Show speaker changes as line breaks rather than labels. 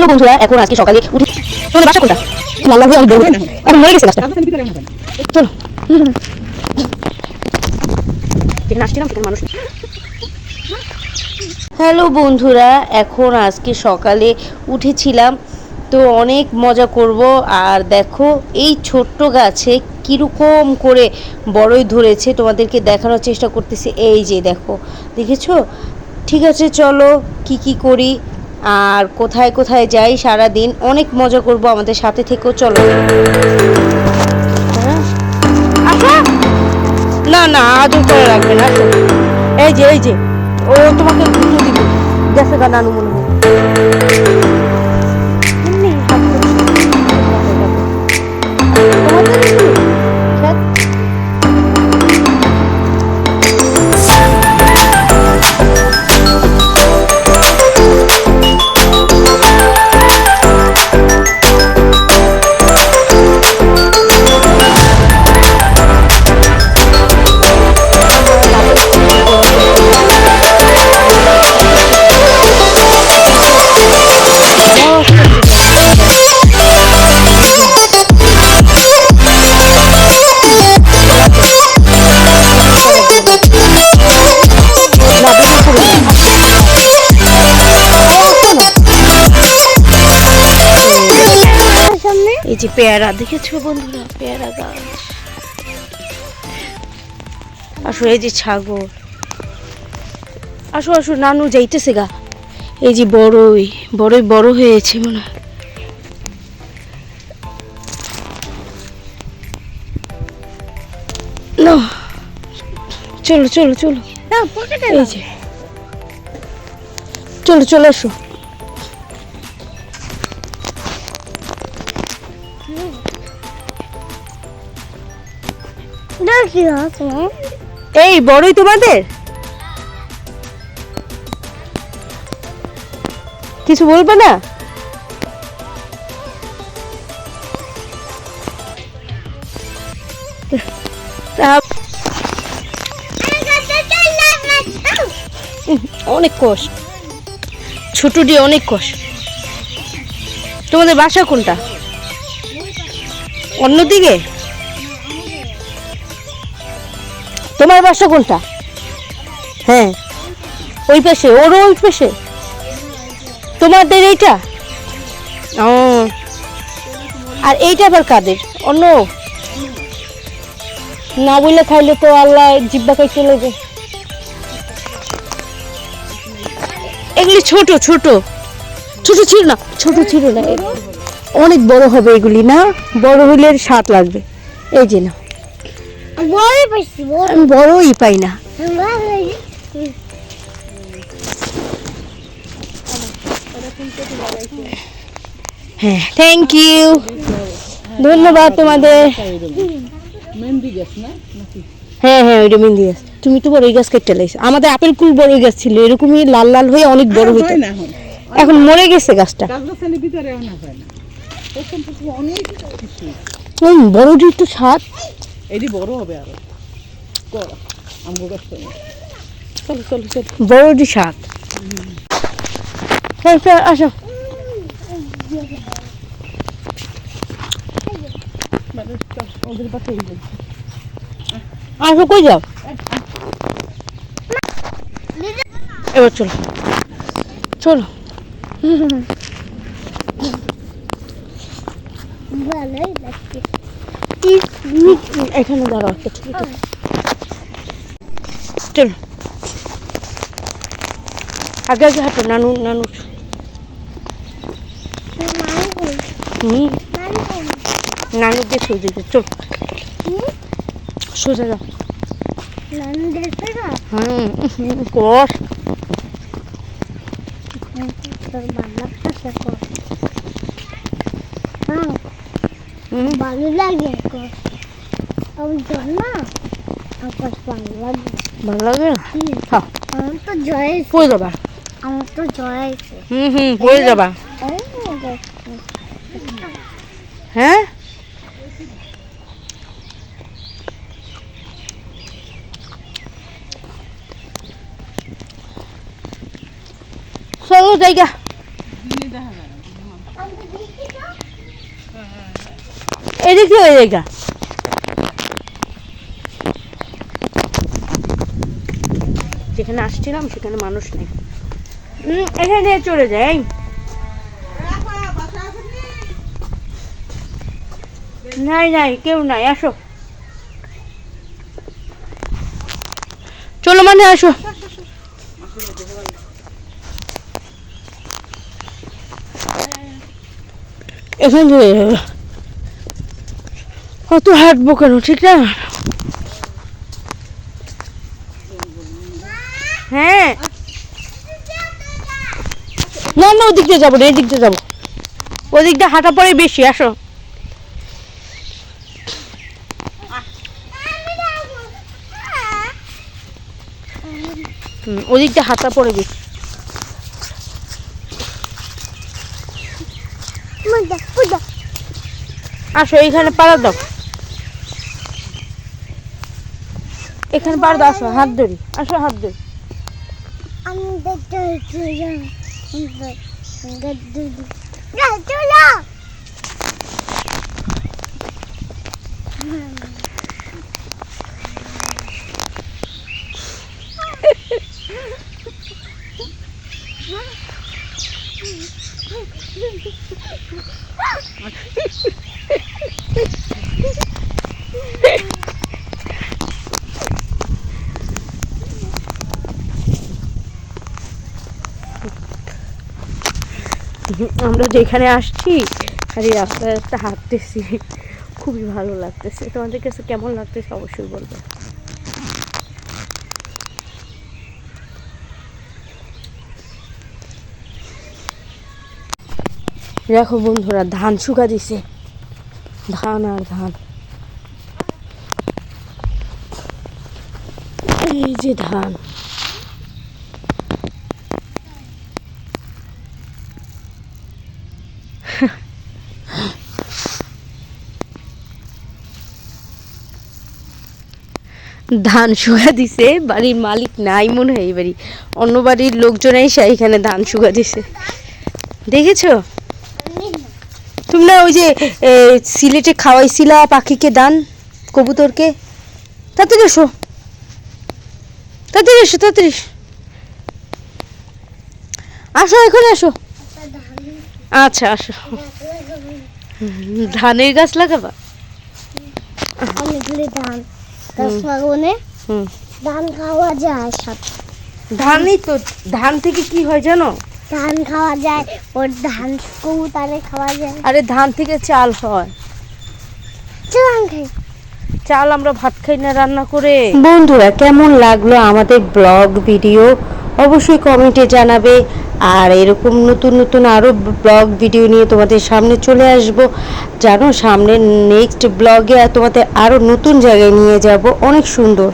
Hello বন্ধুরা, এখন আজকে সকালে উঠে তোমাদের বাসা কোনটা? লাল্লা হয়ে আমি বলবো এখন মরে গেছে গাছটা। চলো যেখানে আসছিলাম সেখানে মানুষ। হ্যালো বন্ধুরা, এখন আজকে সকালে উঠেছিলাম তো অনেক মজা করব। আর দেখো এই ছোট্ট গাছে কীরকম করে বড়ই ধরেছে তোমাদেরকে দেখানোর চেষ্টা করতেছি। এই যে দেখো, দেখেছো? ঠিক আছে, চলো কি করি আর কোথায় কোথায় যাই সারা দিন অনেক মজা করব, আমাদের সাথে থেকেও চলো। হ্যাঁ আসো, না না আদর করে রাখবে না, আসো। এই যে ও তোমাকে দুটো দিবে, গেছে গা নানু মনে হয়। এই যে পেয়ারা, দেখেছো বন্ধুরা? পেয়ারা গাছ। আসো, এই যে ছাগল। আসো আসো, নানু যাইতেছে গা। এই যে বড়ই বড় হয়েছে মনে হয়। না চলো চলো চলো, এই যে চলো চলে আসো। এই বড়ই তোমাদের? কিছু বলবে না? অনেক কষ্ট, ছোটটি অনেক কষ্ট। তোমাদের বাসা কোনটা? অন্যদিকে? তোমার বাসা কোনটা? হ্যাঁ ওই পাশে, ওর ওই পাশে। তোমাদের এইটা? ও, আর এইটা আবার কাদের? অন্য না বললে খাইলে তো আল্লাহ জিব্বা খাই চলে যায়। এগুলি ছোট ছোট ছোট ছিল না, ছোট ছিল না, অনেক বড় হবে এগুলি। না বড় হইলে স্বাদ লাগবে। এই যে না, আমি বড়ই পাই না। হ্যাঁ থ্যাংক ইউ, ধন্যবাদ তোমাদের। হ্যাঁ হ্যাঁ ওইটা মেহেন্দি গাছ। তুমি তো বড়ই গাছ কেটে লাইছো। আমাদের আপেল কুল বড়ই গাছ ছিল, এরকমই লাল লাল হয়ে অনেক বড় হইতো। এখন মরে গেছে গাছটা। বড়টি তো স্বাদ,
এটি বড় হবে আরো। চলো চলো চলো,
বড়টি স্বাদ। আসো, আসো, কই যাও? এবার চলো চলো। এখানে দাঁড়াও একটা ছবি তো। চলো আগে আগে হাঁটো, নানু নানু। নানু দিয়ে সোজা যাও, চল সোজা যাও। কর
ভালো লাগে, আকাশ ভালো লাগে।
ভালো লাগে না?
আমার তো জয়,
পড়ে যাবা।
আমার তো জয় আছে।
পড়ে যাবা। হ্যাঁ চলো জায়গা। এদিকে ওই জায়গা যেখানে আসছিলাম সেখানে মানুষ নেই। এখানে দিয়ে চলে যাই। নাই নাই কেউ নাই, আসো চলো মানে আসো। এখানে চলে যাবে, কত হাঁটবো কেন, ঠিক না? হ্যাঁ না না ওদিক দিয়ে যাবো না, এই দিক দিয়ে যাবো, ওদিক দিয়ে হাঁটা পরে বেশি, আসো। ওদিক দিয়ে হাঁটা পরে বেশি। আসো এইখানে পাড়া দাও, এখানে পাড়া দাও, আসো হাত ধরি, আসো হাত ধরি।
আমি দেখতে
আমরা যেখানে আসছি আর এই রাস্তায় রাস্তা হাঁটতেছি, খুবই ভালো লাগতেছে। তোমাদের কাছে কেমন লাগতেছে অবশ্যই বলবে। দেখো বন্ধুরা, ধান শুকা দিছে, ধান আর ধান, এই যে ধান। ধান শুকা দিছে, বাড়ির মালিক নাই মনে হয়, এই বাড়ি অন্য বাড়ির লোকজন এসে এখানে ধান শুকা দিছে, দেখেছো? তুমি না ওই যে সিলেটে খাওয়াইছিলা পাখিকে দান, কবুতরকে, তাড়াতাড়ি এসো, তাড়াতাড়ি এসো, তাড়াতাড়ি আসো, এখন আসো। আচ্ছা আসো। ধানের গাছ লাগাবা?
অনেকগুলি ধান গাছ লাগানো, ধান খাওয়া যায় সব।
ধানই তো, ধান থেকে কি হয় জানো?
ধান খাওয়া যায়, ওর ধান কবুতরে খাওয়া যায়।
আরে ধান থেকে চাল হয়,
চাল খাই,
চাল আমরা ভাত খাই না রান্না করে। বন্ধুরা কেমন লাগলো আমাদের ব্লগ ভিডিও অবশ্যই কমেন্টে জানাবে। আর এরকম নতুন নতুন আরও ব্লগ ভিডিও নিয়ে তোমাদের সামনে চলে আসব। জানো সামনে নেক্সট ব্লগে তোমাদের আরও নতুন জায়গায় নিয়ে যাব, অনেক সুন্দর।